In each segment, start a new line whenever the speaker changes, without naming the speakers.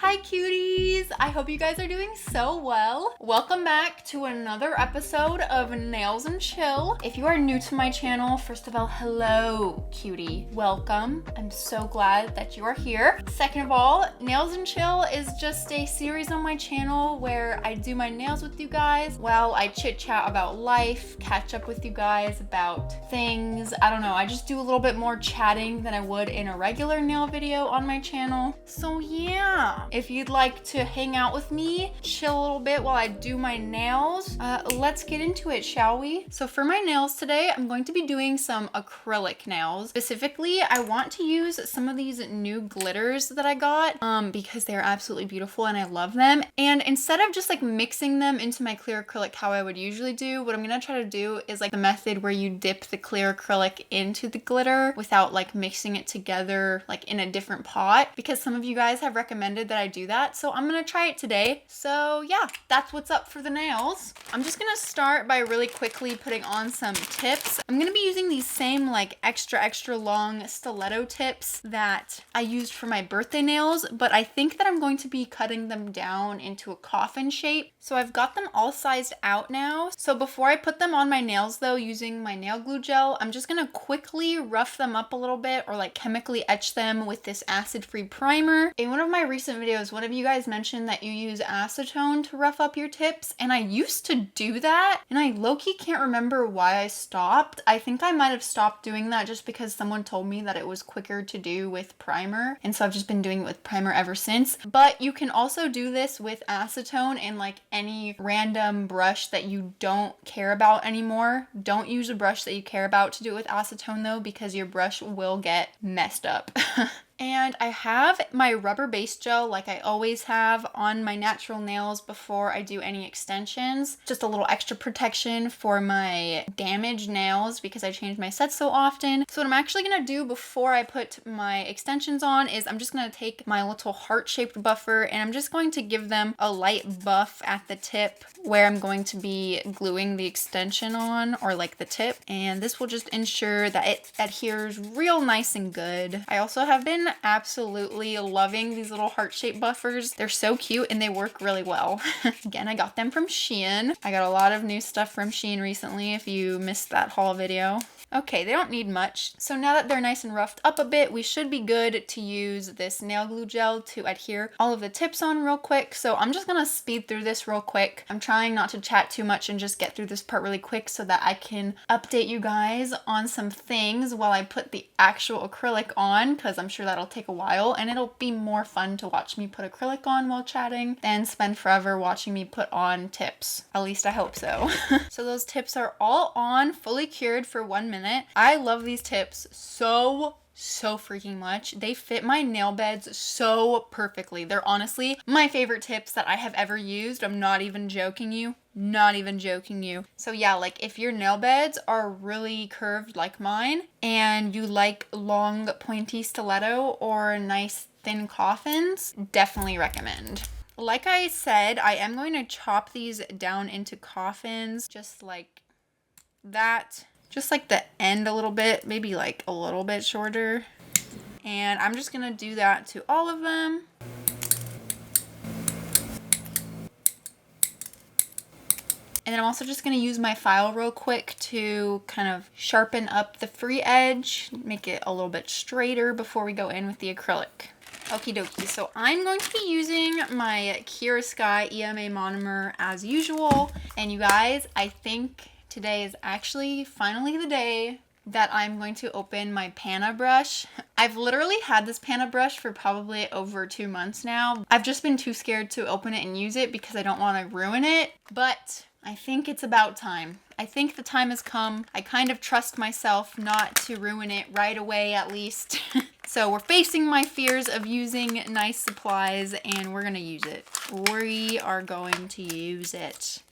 Hi cuties! I hope you guys are doing so well. Welcome back to another episode of Nails and Chill. If you are new to my channel, first of all, hello cutie. Welcome. I'm so glad that you are here. Second of all, Nails and Chill is just a series on my channel where I do my nails with you guys while I chit chat about life, catch up with you guys about things. I don't know, I just do a little bit more chatting than I would in a regular nail video on my channel. So yeah, if you'd like to hang out with me, chill a little bit while I do my nails, let's get into it, shall we? So for my nails today, I'm going to be doing some acrylic nails. Specifically, I want to use some of these new glitters that I got because they're absolutely beautiful and I love them. And instead of just like mixing them into my clear acrylic how I would usually do, what I'm gonna try to do is like the method where you dip the clear acrylic into the glitter without like mixing it together like in a different pot, because some of you guys have recommended that I do that. So I'm gonna try it today. So yeah, that's what's up for the nails. I'm just gonna start by really quickly putting on some tips. I'm gonna be using these same like extra long stiletto tips that I used for my birthday nails, but I think that I'm going to be cutting them down into a coffin shape. So I've got them all sized out now. So before I put them on my nails though, using my nail glue gel, I'm just gonna quickly rough them up a little bit or like chemically etch them with this acid-free primer. In one of my recent videos, one of you guys mentioned that you use acetone to rough up your tips, and I used to do that, and I low-key can't remember why I stopped. I think I might have stopped doing that just because someone told me that it was quicker to do with primer, and so I've just been doing it with primer ever since. But you can also do this with acetone and like any random brush that you don't care about anymore. Don't use a brush that you care about to do it with acetone though, because your brush will get messed up. And I have my rubber base gel like I always have on my natural nails before I do any extensions. Just a little extra protection for my damaged nails because I change my sets so often. So what I'm actually gonna do before I put my extensions on is I'm just gonna take my little heart-shaped buffer and I'm just going to give them a light buff at the tip where I'm going to be gluing the extension on, or like the tip. And this will just ensure that it adheres real nice and good. I also have been absolutely loving these little heart-shaped buffers. They're so cute and they work really well. Again, I got them from Shein. I got a lot of new stuff from Shein recently if you missed that haul video. Okay, they don't need much. So now that they're nice and roughed up a bit, we should be good to use this nail glue gel to adhere all of the tips on real quick. So I'm just gonna speed through this real quick. I'm trying not to chat too much and just get through this part really quick so that I can update you guys on some things while I put the actual acrylic on, because I'm sure that'll take a while and it'll be more fun to watch me put acrylic on while chatting than spend forever watching me put on tips. At least I hope so. So those tips are all on, fully cured for 1 minute. I love these tips so freaking much. They fit my nail beds so perfectly. They're honestly my favorite tips that I have ever used. I'm not even joking you. Not even joking you. So yeah, like if your nail beds are really curved like mine and you like long pointy stiletto or nice thin coffins, definitely recommend. Like I said, I am going to chop these down into coffins just like that. Just like the end a little bit, maybe like a little bit shorter. And I'm just gonna do that to all of them. And then I'm also just gonna use my file real quick to kind of sharpen up the free edge, make it a little bit straighter before we go in with the acrylic. Okie dokie, so I'm going to be using my Kira Sky EMA monomer as usual. And you guys, I think today is actually finally the day that I'm going to open my Panna brush. I've literally had this Panna brush for probably over 2 months now. I've just been too scared to open it and use it because I don't want to ruin it, but I think it's about time. I think the time has come. I kind of trust myself not to ruin it right away at least. So we're facing my fears of using nice supplies and we're gonna use it. We are going to use it.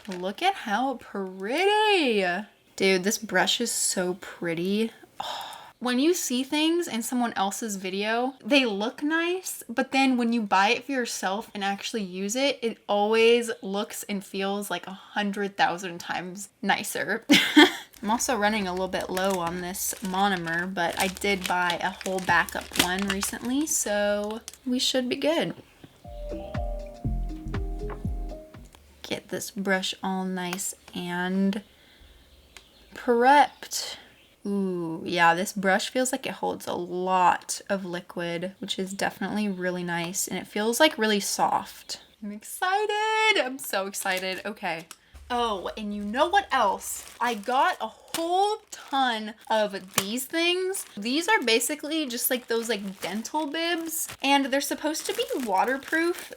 Look at how pretty. Dude, this brush is so pretty. Oh. When you see things in someone else's video, they look nice, but then when you buy it for yourself and actually use it, it always looks and feels like 100,000 times nicer. I'm also running a little bit low on this monomer, but I did buy a whole backup one recently, so we should be good. Get this brush all nice and prepped. Ooh, yeah, this brush feels like it holds a lot of liquid, which is definitely really nice, and it feels like really soft. I'm excited. I'm so excited. Okay. Oh, and you know what else? I got a whole ton of these things. These are basically just like those like dental bibs, and they're supposed to be waterproof.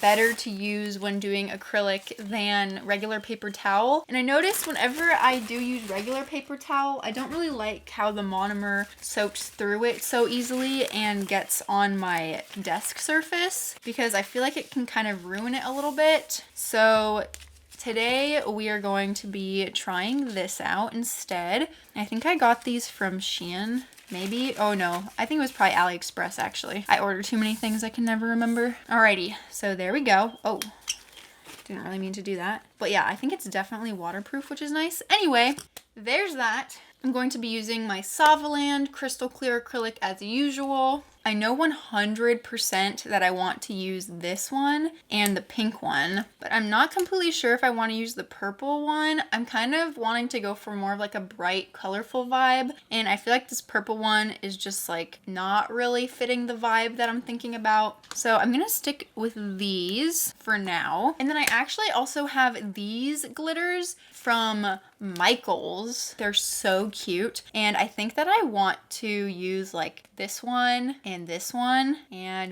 Better to use when doing acrylic than regular paper towel. And I noticed whenever I do use regular paper towel, I don't really like how the monomer soaks through it so easily and gets on my desk surface, because I feel like it can kind of ruin it a little bit. So today we are going to be trying this out instead. I think I got these from Shein. Maybe. Oh no, I think it was probably AliExpress actually. I ordered too many things I can never remember. Alrighty, so there we go. Oh, didn't really mean to do that. But yeah, I think it's definitely waterproof, which is nice. Anyway, there's that. I'm going to be using my Savaland crystal clear acrylic as usual. I know 100% that I want to use this one and the pink one, but I'm not completely sure if I want to use the purple one. I'm kind of wanting to go for more of like a bright, colorful vibe, and I feel like this purple one is just like not really fitting the vibe that I'm thinking about. So I'm gonna stick with these for now. And then I actually also have these glitters from Michaels. They're so cute, and I think that I want to use like this one and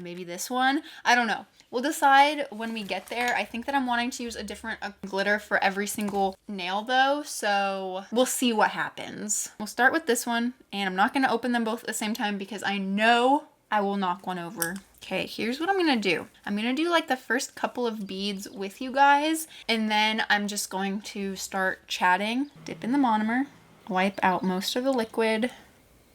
maybe this one. I don't know. We'll decide when we get there. I think that I'm wanting to use a different glitter for every single nail though, so we'll see what happens. We'll start with this one, and I'm not going to open them both at the same time because I know I will knock one over. Okay, here's what I'm gonna do. I'm gonna do like the first couple of beads with you guys, and then I'm just going to start chatting. Dip in the monomer, wipe out most of the liquid,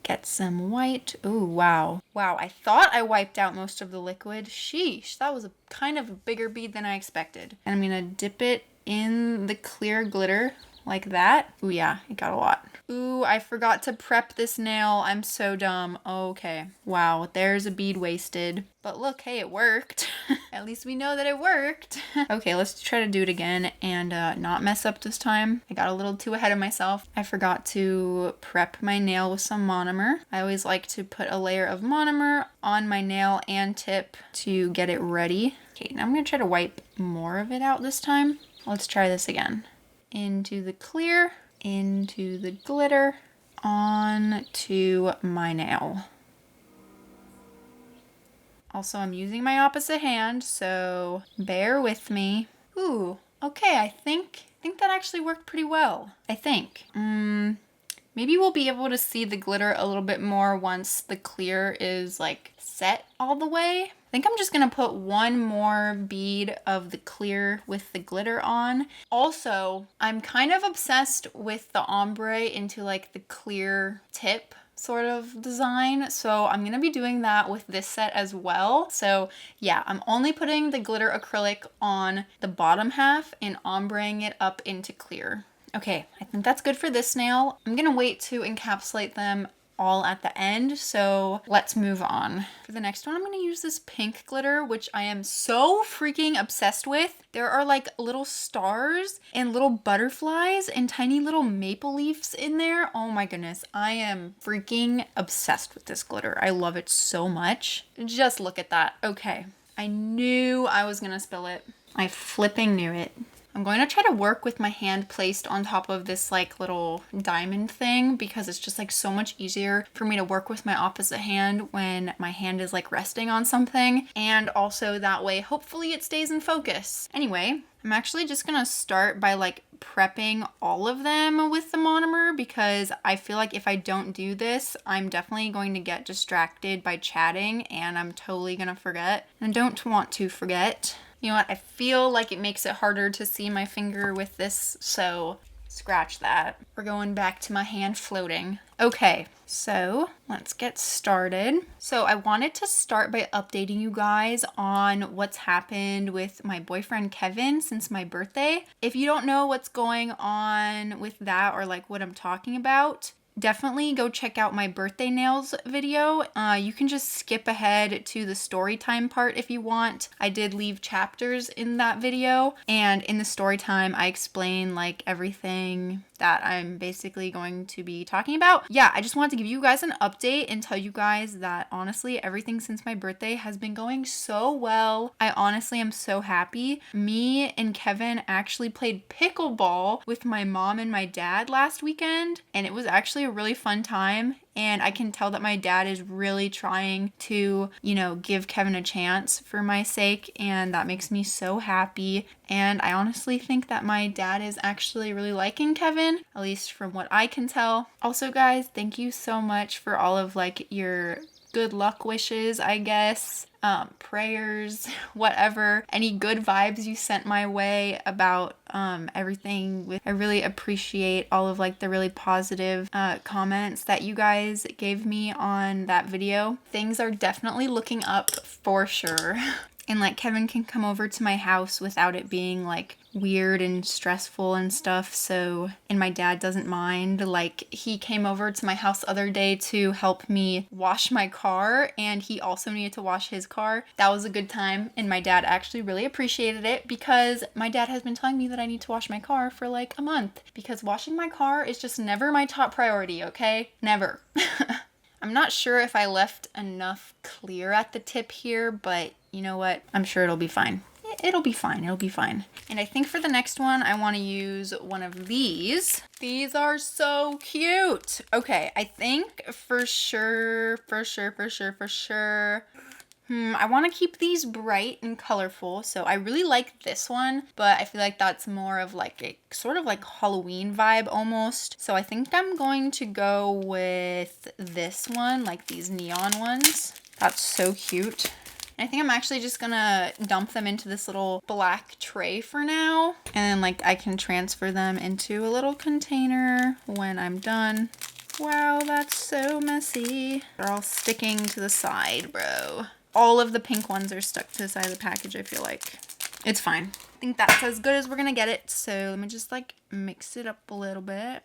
get some white. Ooh, wow. Wow, I thought I wiped out most of the liquid. Sheesh, that was a kind of a bigger bead than I expected. And I'm gonna dip it in the clear glitter like that. Ooh, yeah, it got a lot. Ooh, I forgot to prep this nail. I'm so dumb. Okay. Wow, there's a bead wasted. But look, hey, it worked. At least we know that it worked. Okay, let's try to do it again and not mess up this time. I got a little too ahead of myself. I forgot to prep my nail with some monomer. I always like to put a layer of monomer on my nail and tip to get it ready. Okay, now I'm gonna try to wipe more of it out this time. Let's try this again. Into the clear, into the glitter, onto my nail. Also, I'm using my opposite hand, so bear with me. Ooh, okay, I think that actually worked pretty well. I think. Maybe we'll be able to see the glitter a little bit more once the clear is like set all the way. I think I'm just gonna put one more bead of the clear with the glitter on. Also, I'm kind of obsessed with the ombre into like the clear tip sort of design, so I'm gonna be doing that with this set as well. So yeah, I'm only putting the glitter acrylic on the bottom half and ombreing it up into clear. Okay, I think that's good for this nail. I'm gonna wait to encapsulate them all at the end, so let's move on. For the next one, I'm gonna use this pink glitter, which I am so freaking obsessed with. There are like little stars and little butterflies and tiny little maple leaves in there. Oh my goodness, I am freaking obsessed with this glitter. I love it so much. Just look at that. Okay, I knew I was gonna spill it. I flipping knew it. I'm going to try to work with my hand placed on top of this like little diamond thing, because it's just like so much easier for me to work with my opposite hand when my hand is like resting on something, and also that way hopefully it stays in focus. Anyway, I'm actually just gonna start by like prepping all of them with the monomer, because I feel like if I don't do this, I'm definitely going to get distracted by chatting and I'm totally gonna forget, and I don't want to forget. You know what, I feel like it makes it harder to see my finger with this, so Scratch that. We're going back to my hand floating. Okay, so let's get started. So I wanted to start by updating you guys on what's happened with my boyfriend Kevin since my birthday. If you don't know what's going on with that or like what I'm talking about, definitely go check out my birthday nails video. You can just skip ahead to the story time part if you want. I did leave chapters in that video, and in the story time I explain like everything that I'm basically going to be talking about. Yeah, I just wanted to give you guys an update and tell you guys that honestly everything since my birthday has been going so well. I honestly am so happy. Me and Kevin actually played pickleball with my mom and my dad last weekend, and it was actually a really fun time. And I can tell that my dad is really trying to, give Kevin a chance for my sake. And that makes me so happy. And I honestly think that my dad is actually really liking Kevin, at least from what I can tell. Also, guys, thank you so much for all of like your good luck wishes, I guess. Prayers, whatever, any good vibes you sent my way about everything. I really appreciate all of like the really positive comments that you guys gave me on that video. Things are definitely looking up for sure. And like Kevin can come over to my house without it being like weird and stressful and stuff. So, and my dad doesn't mind. Like he came over to my house the other day to help me wash my car, and he also needed to wash his car. That was a good time, and my dad actually really appreciated it because my dad has been telling me that I need to wash my car for like a month because washing my car is just never my top priority, okay? Never. I'm not sure if I left enough clear at the tip here, but you know what? I'm sure it'll be fine. It'll be fine. It'll be fine. And I think for the next one, I want to use one of these. These are so cute. Okay, I think for sure. I want to keep these bright and colorful. So I really like this one, but I feel like that's more of like a sort of like Halloween vibe almost. So I think I'm going to go with this one, like these neon ones. That's so cute. I think I'm actually just gonna dump them into this little black tray for now. And then like I can transfer them into a little container when I'm done. Wow, that's so messy. They're all sticking to the side, bro. All of the pink ones are stuck to the side of the package, I feel like. It's fine. I think that's as good as we're gonna get it. So let me just like mix it up a little bit.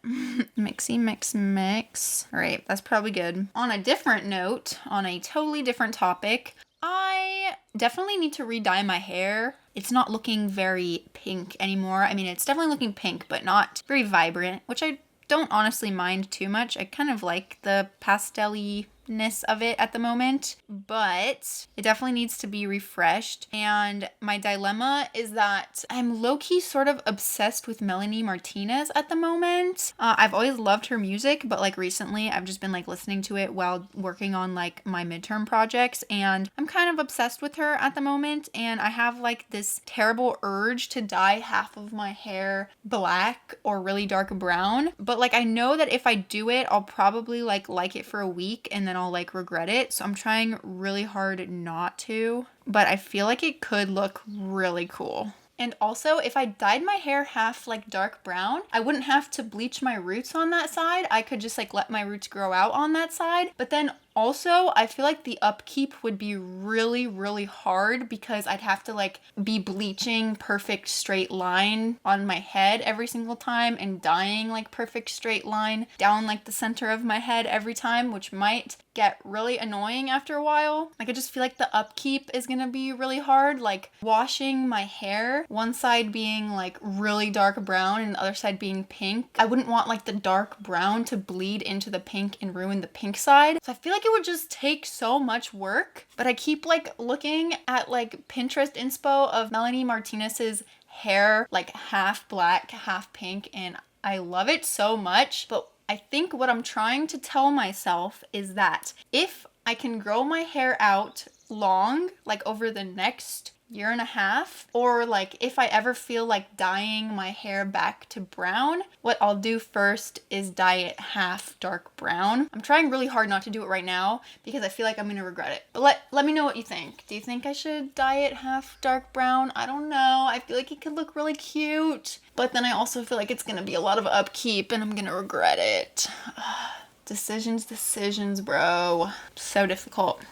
Mixy, mix. All right, that's probably good. On a different note, on a totally different topic, I definitely need to re-dye my hair. It's not looking very pink anymore. I mean, it's definitely looking pink, but not very vibrant, which I don't honestly mind too much. I kind of like the pastel-y-ness of it at the moment, but it definitely needs to be refreshed. And my dilemma is that I'm low-key sort of obsessed with Melanie Martinez at the moment. I've always loved her music, but like recently I've just been like listening to it while working on like my midterm projects, and I'm kind of obsessed with her at the moment. And I have like this terrible urge to dye half of my hair black or really dark brown, but like I know that if I do it, I'll probably like it for a week and then I'll like regret it. So I'm trying really hard not to, but I feel like it could look really cool. And also, if I dyed my hair half like dark brown, I wouldn't have to bleach my roots on that side. I could just like let my roots grow out on that side. But then also, I feel like the upkeep would be really, really hard because I'd have to like be bleaching perfect straight line on my head every single time and dyeing like perfect straight line down like the center of my head every time, which might get really annoying after a while. Like I just feel like the upkeep is gonna be really hard. Like washing my hair, one side being like really dark brown and the other side being pink. I wouldn't want like the dark brown to bleed into the pink and ruin the pink side. So I feel like it would just take so much work, but I keep like looking at like Pinterest inspo of Melanie Martinez's hair, like half black, half pink, and I love it so much. But I think what I'm trying to tell myself is that if I can grow my hair out long, like over the next year and a half, or like if I ever feel like dyeing my hair back to brown, what I'll do first is dye it half dark brown. I'm trying really hard not to do it right now because I feel like I'm gonna regret it. But let me know what you think. Do you think I should dye it half dark brown? I don't know. I feel like it could look really cute, but then I also feel like it's gonna be a lot of upkeep and I'm gonna regret it. Decisions, bro. So difficult.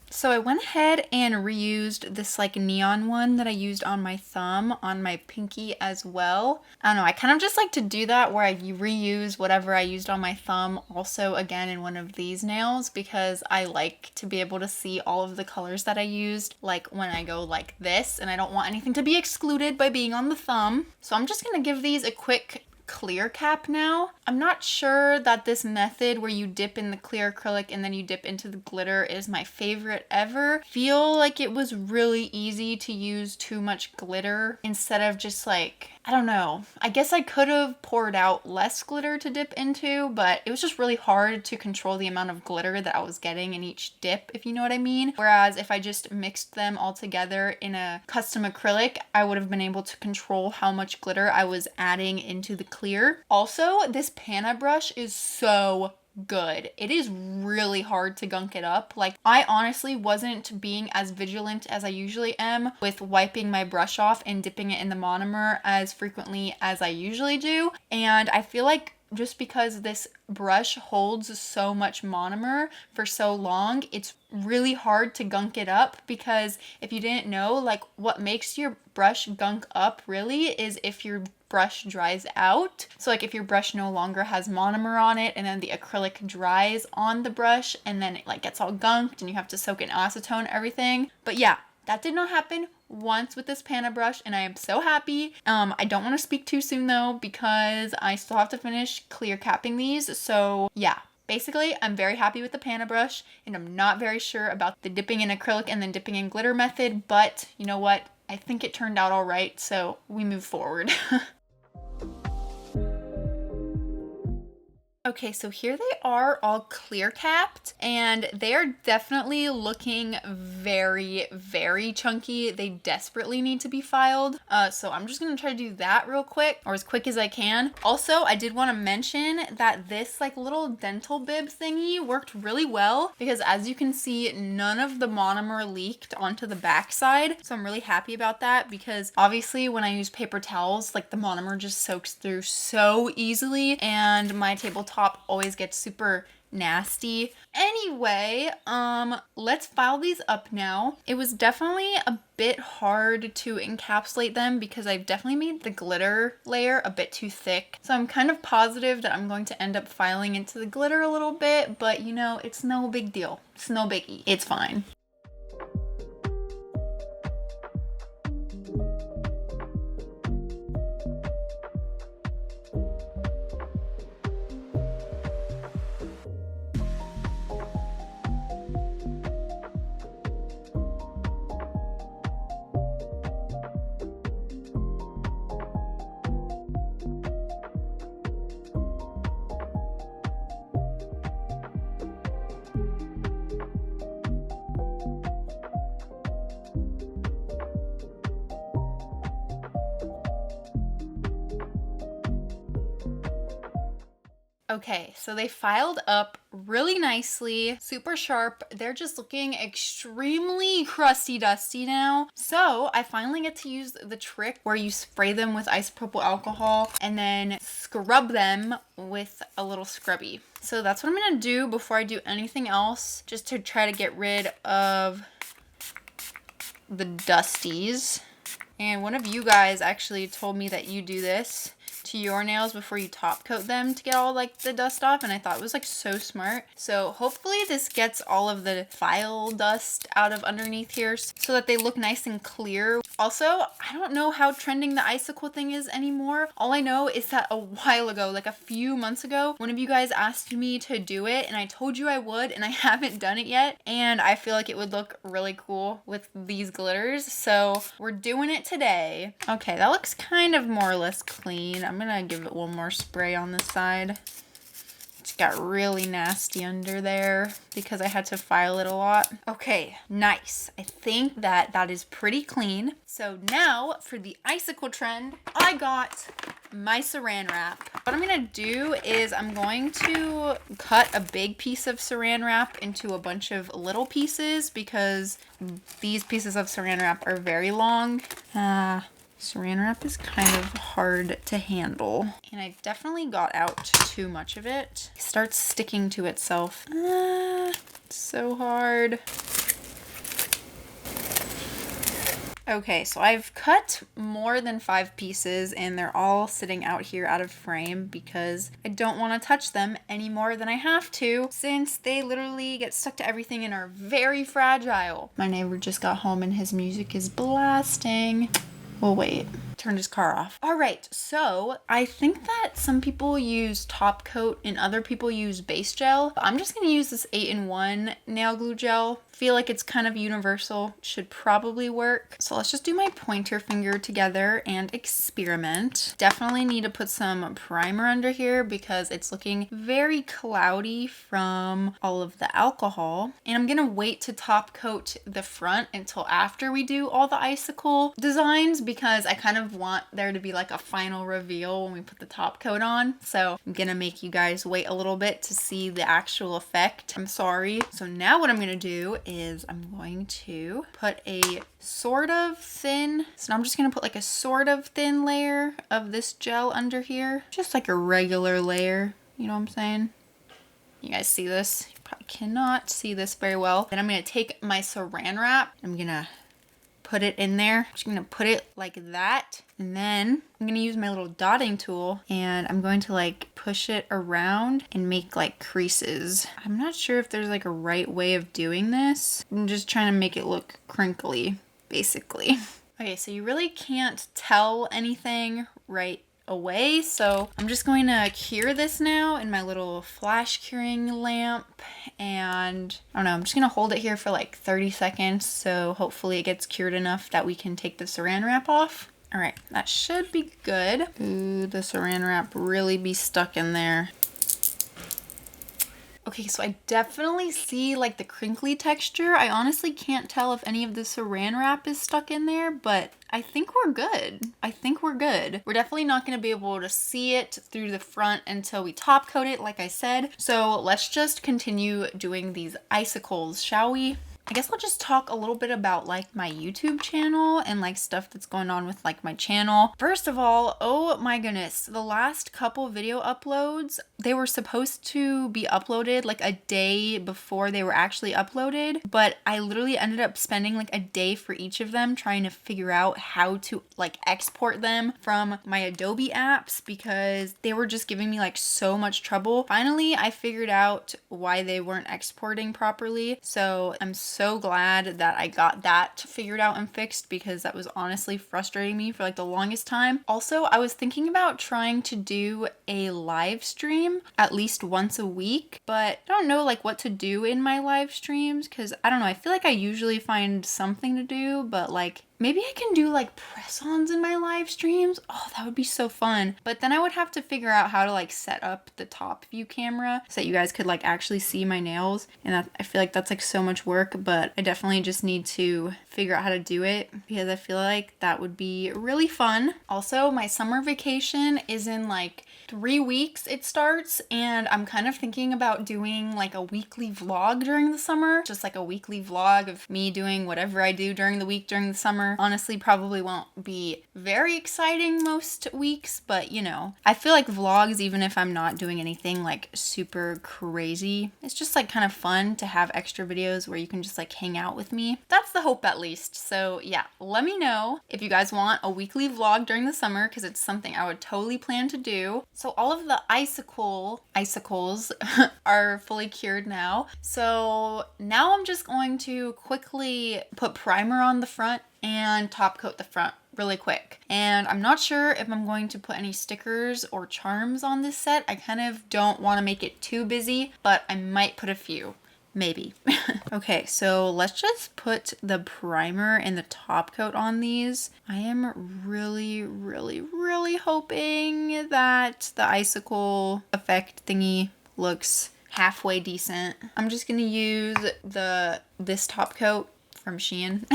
So I went ahead and reused this like neon one that I used on my thumb, on my pinky as well. I don't know, I kind of just like to do that where I reuse whatever I used on my thumb also again in one of these nails, because I like to be able to see all of the colors that I used like when I go like this, and I don't want anything to be excluded by being on the thumb. So I'm just gonna give these a quick clear cap now. I'm not sure that this method where you dip in the clear acrylic and then you dip into the glitter is my favorite ever. Feel like it was really easy to use too much glitter instead of just like, I don't know. I guess I could have poured out less glitter to dip into, but it was just really hard to control the amount of glitter that I was getting in each dip, if you know what I mean. Whereas if I just mixed them all together in a custom acrylic, I would have been able to control how much glitter I was adding into the clear. Also, this panna brush is so good. It is really hard to gunk it up. Like, I honestly wasn't being as vigilant as I usually am with wiping my brush off and dipping it in the monomer as frequently as I usually do. And I feel like just because this brush holds so much monomer for so long, it's really hard to gunk it up, because if you didn't know, like, what makes your brush gunk up really is if your brush dries out. So like if your brush no longer has monomer on it and then the acrylic dries on the brush and then it like gets all gunked and you have to soak in acetone and everything. But yeah, that did not happen once with this panna brush and I am so happy. I don't want to speak too soon though because I still have to finish clear capping these. So yeah. Basically, I'm very happy with the panna brush and I'm not very sure about the dipping in acrylic and then dipping in glitter method, but you know what? I think it turned out all right, so we move forward. Okay, so here they are all clear capped and they are definitely looking very, very chunky. They desperately need to be filed. So I'm just gonna try to do that real quick, or as quick as I can. Also, I did want to mention that this like little dental bib thingy worked really well because as you can see, none of the monomer leaked onto the back side. So I'm really happy about that because obviously when I use paper towels, like the monomer just soaks through so easily and my tabletop always gets super nasty. Anyway, let's file these up now. It was definitely a bit hard to encapsulate them because I've definitely made the glitter layer a bit too thick. So I'm kind of positive that I'm going to end up filing into the glitter a little bit, but you know, it's no big deal. It's no biggie. It's fine. Okay, so they filed up really nicely, super sharp. They're just looking extremely crusty dusty now. So I finally get to use the trick where you spray them with isopropyl alcohol and then scrub them with a little scrubby. So that's what I'm gonna do before I do anything else, just to try to get rid of the dusties. And one of you guys actually told me that you do this to your nails before you top coat them to get all like the dust off, and I thought it was like so smart. So hopefully this gets all of the file dust out of underneath here so that they look nice and clear Also, I don't know how trending the icicle thing is anymore. All I know is that a while ago, like a few months ago, one of you guys asked me to do it and I told you I would, and I haven't done it yet. And I feel like it would look really cool with these glitters. So we're doing it today. Okay, that looks kind of more or less clean. I'm gonna give it one more spray on this side. It's got really nasty under there because I had to file it a lot. Okay, nice. I think that that is pretty clean. So now for the icicle trend, I got my saran wrap. What I'm gonna do is I'm going to cut a big piece of saran wrap into a bunch of little pieces because these pieces of saran wrap are very long. Saran wrap is kind of hard to handle, and I definitely got out too much of it. It starts sticking to itself. It's so hard. Okay, so I've cut more than 5 pieces and they're all sitting out here out of frame because I don't want to touch them any more than I have to, since they literally get stuck to everything and are very fragile. My neighbor just got home and his music is blasting. Well, wait, turned his car off. All right, so I think that some people use top coat and other people use base gel. I'm just gonna use this 8-in-1 nail glue gel. Feel like it's kind of universal, should probably work. So let's just do my pointer finger together and experiment. Definitely need to put some primer under here because it's looking very cloudy from all of the alcohol. And I'm gonna wait to top coat the front until after we do all the icicle designs because I kind of want there to be like a final reveal when we put the top coat on. So I'm gonna make you guys wait a little bit to see the actual effect. I'm sorry. So now what I'm gonna do is I'm going to put a sort of thin, so now I'm just gonna put like a sort of thin layer of this gel under here. Just like a regular layer, you know what I'm saying? You guys see this? You probably cannot see this very well. Then I'm gonna take my saran wrap, I'm gonna put it in there. I'm just gonna put it like that. And then I'm gonna use my little dotting tool and I'm going to like push it around and make like creases. I'm not sure if there's like a right way of doing this. I'm just trying to make it look crinkly, basically. Okay, so you really can't tell anything right away, so I'm just going to cure this now in my little flash curing lamp, and I don't know, I'm just gonna hold it here for like 30 seconds so hopefully it gets cured enough that we can take the saran wrap off. All right, that should be good. Ooh, the saran wrap really be stuck in there. Okay, so I definitely see like the crinkly texture. I honestly can't tell if any of the saran wrap is stuck in there, but I think we're good. I think we're good. We're definitely not gonna be able to see it through the front until we top coat it, like I said. So let's just continue doing these icicles, shall we? I guess I'll just talk a little bit about like my YouTube channel and like stuff that's going on with like my channel. First of all, oh my goodness, the last couple video uploads, they were supposed to be uploaded like a day before they were actually uploaded, but I literally ended up spending like a day for each of them trying to figure out how to like export them from my Adobe apps because they were just giving me like so much trouble. Finally, I figured out why they weren't exporting properly, so I'm so glad that I got that figured out and fixed because that was honestly frustrating me for like the longest time. Also, I was thinking about trying to do a live stream at least once a week, but I don't know like what to do in my live streams because I don't know, I feel like I usually find something to do, but like maybe I can do like press-ons in my live streams. Oh, that would be so fun. But then I would have to figure out how to like set up the top view camera so that you guys could like actually see my nails. And that, I feel like that's like so much work, but I definitely just need to figure out how to do it because I feel like that would be really fun. Also, my summer vacation is in like 3 weeks it starts, and I'm kind of thinking about doing like a weekly vlog during the summer. Just like a weekly vlog of me doing whatever I do during the week during the summer. Honestly, probably won't be very exciting most weeks, but you know, I feel like vlogs, even if I'm not doing anything like super crazy, it's just like kind of fun to have extra videos where you can just like hang out with me. That's the hope at least. So yeah, let me know if you guys want a weekly vlog during the summer because it's something I would totally plan to do. So all of the icicles are fully cured now. So now I'm just going to quickly put primer on the front and top coat the front really quick. And I'm not sure if I'm going to put any stickers or charms on this set. I kind of don't want to make it too busy, but I might put a few. Maybe. Okay, so let's just put the primer and the top coat on these. I am really, really, really hoping that the icicle effect thingy looks halfway decent. I'm just gonna use this top coat from Shein.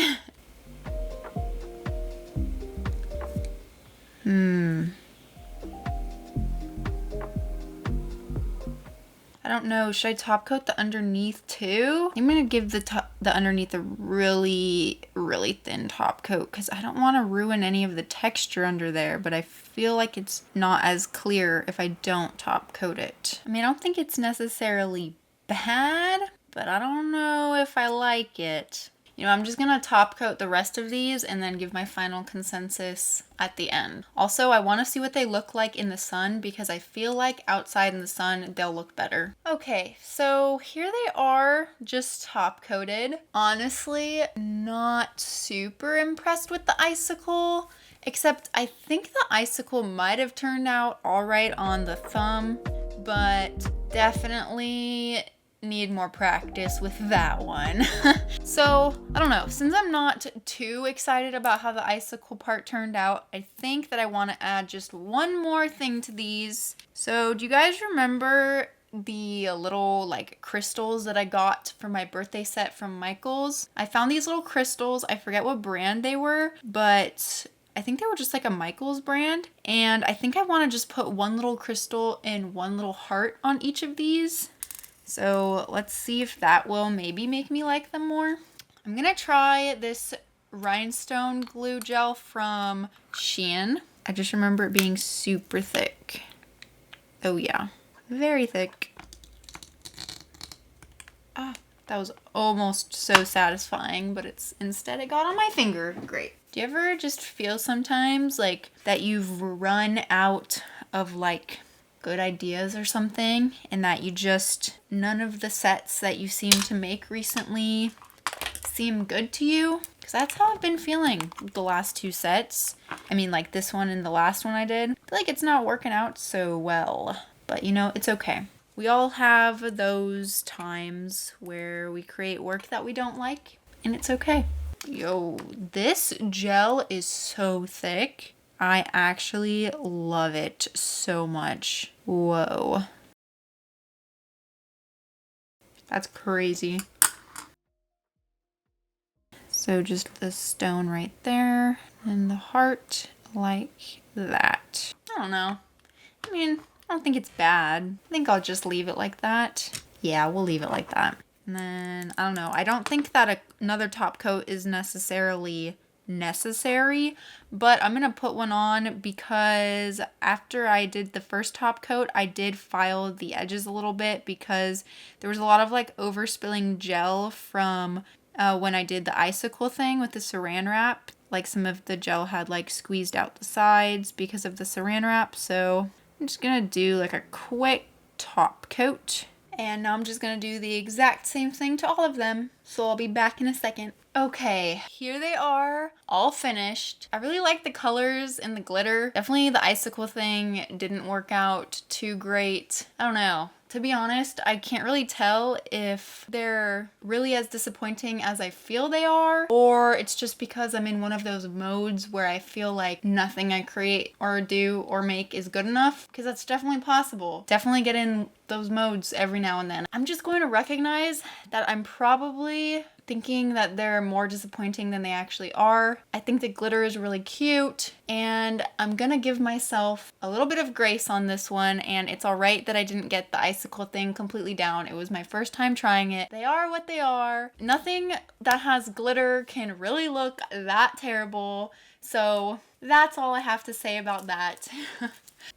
I don't know. Should I top coat the underneath too? I'm gonna give the underneath a really, really thin top coat because I don't want to ruin any of the texture under there, but I feel like it's not as clear if I don't top coat it. I mean, I don't think it's necessarily bad, but I don't know if I like it. You know, I'm just gonna top coat the rest of these and then give my final consensus at the end. Also, I want to see what they look like in the sun because I feel like outside in the sun, they'll look better. Okay, so here they are, just top coated. Honestly, not super impressed with the icicle, except I think the icicle might have turned out all right on the thumb, but definitely need more practice with that one. So I don't know, since I'm not too excited about how the icicle part turned out, I think that I want to add just one more thing to these. So do you guys remember the little like crystals that I got for my birthday set from Michaels? I found these little crystals. I forget what brand they were, but I think they were just like a Michaels brand. And I think I want to just put one little crystal and one little heart on each of these. So let's see if that will maybe make me like them more. I'm gonna try this rhinestone glue gel from Shein. I just remember it being super thick. Oh yeah, very thick. Ah, that was almost so satisfying, but instead it got on my finger. Great. Do you ever just feel sometimes like that you've run out of like good ideas or something, and that none of the sets that you seem to make recently seem good to you? Because that's how I've been feeling with the last two sets. I mean, like this one and the last one I did. I feel like it's not working out so well, but you know, it's okay. We all have those times where we create work that we don't like, and it's okay. Yo, this gel is so thick. I actually love it so much. Whoa. That's crazy. So just the stone right there and the heart like that. I don't know. I mean, I don't think it's bad. I think I'll just leave it like that. Yeah, we'll leave it like that. And then, I don't know. I don't think that another top coat is necessary, but I'm gonna put one on because after I did the first top coat, I did file the edges a little bit because there was a lot of like overspilling gel from when I did the icicle thing with the saran wrap. Like some of the gel had like squeezed out the sides because of the saran wrap. So I'm just gonna do like a quick top coat. And now I'm just gonna do the exact same thing to all of them. So I'll be back in a second. Okay, here they are, all finished. I really like the colors and the glitter. Definitely the icicle thing didn't work out too great. I don't know. To be honest, I can't really tell if they're really as disappointing as I feel they are, or it's just because I'm in one of those modes where I feel like nothing I create or do or make is good enough, because that's definitely possible. Definitely get in those modes every now and then. I'm just going to recognize that I'm probably thinking that they're more disappointing than they actually are. I think the glitter is really cute, and I'm gonna give myself a little bit of grace on this one, and it's all right that I didn't get the icicle thing completely down. It was my first time trying it. They are what they are. Nothing that has glitter can really look that terrible, so that's all I have to say about that.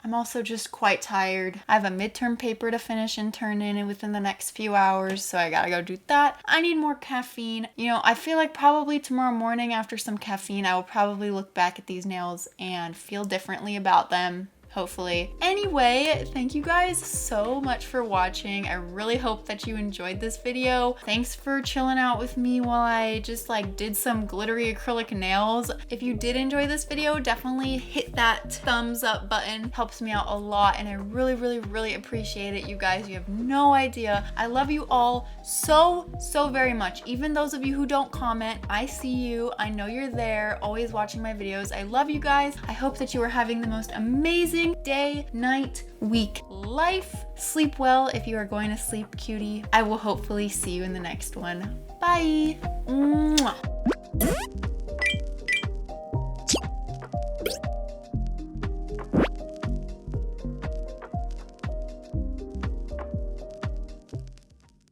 I'm also just quite tired. I have a midterm paper to finish and turn in within the next few hours, so I gotta go do that. I need more caffeine. You know, I feel like probably tomorrow morning after some caffeine, I will probably look back at these nails and feel differently about them. hopefully. Anyway, thank you guys so much for watching. I really hope that you enjoyed this video. Thanks for chilling out with me while I just like did some glittery acrylic nails. If you did enjoy this video, definitely hit that thumbs up button. Helps me out a lot and I really appreciate it, you guys. You have no idea. I love you all so very much. Even those of you who don't comment, I see you. I know you're there, always watching my videos. I love you guys. I hope that you are having the most amazing day, night, week, life. Sleep well if you are going to sleep, cutie. I will hopefully see you in the next one. Bye. Mwah.